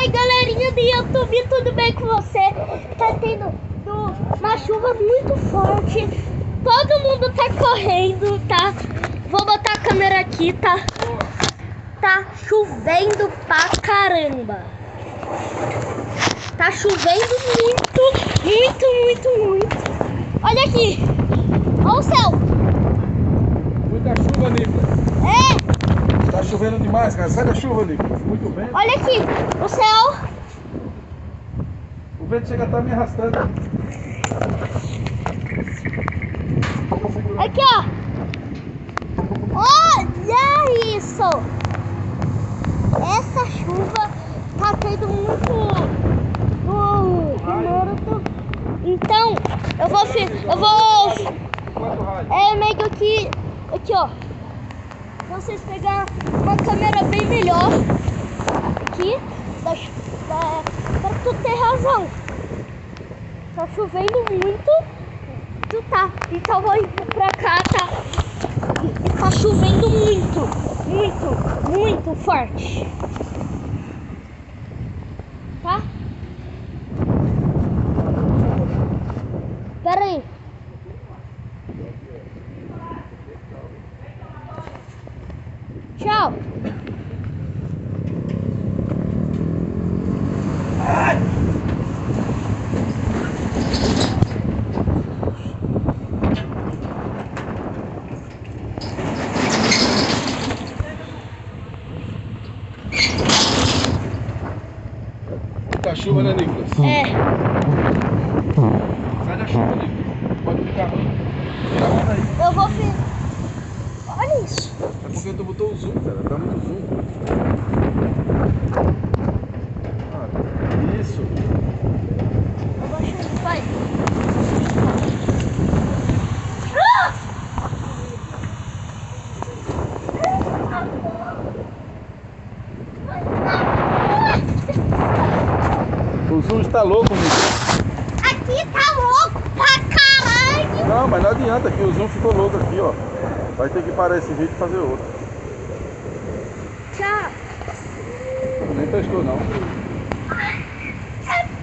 Oi, galerinha do YouTube, tudo bem com você? Tá tendo uma chuva muito forte. Todo mundo tá correndo, tá? Vou botar a câmera aqui, tá? Tá chovendo pra caramba. Tá chovendo muito. Olha aqui. Olha o céu. Muita chuva, Nicolas. É. Tá chovendo demais, cara. Sai da chuva, Nicolas. Muito bem. Olha aqui. O céu. O vento chega a estar me arrastando. Aqui, ó. Olha isso. Essa chuva tá tendo muito Então, eu vou meio que aqui, ó. Vocês pegar uma câmera bem melhor aqui pra tu ter razão. Tá chovendo muito. Tá. Então vou ir pra cá, tá? E tá chovendo muito forte. Tá? Pera aí. Tchau. Muita chuva, né, Nicolas? É. Sai da chuva, Nicolas. Pode ficar ruim. Tira a mão daí. Eu vou ver. Olha isso. É porque tu botou o zoom, cara. Tá muito zoom. Isso. Eu vou achar. Vai. O zoom está louco, Nicolas. Aqui tá louco pra caralho. Não, mas não adianta, que o zoom ficou louco aqui, ó. Vai ter que parar esse vídeo e fazer outro. Tchau. Nem testou, não.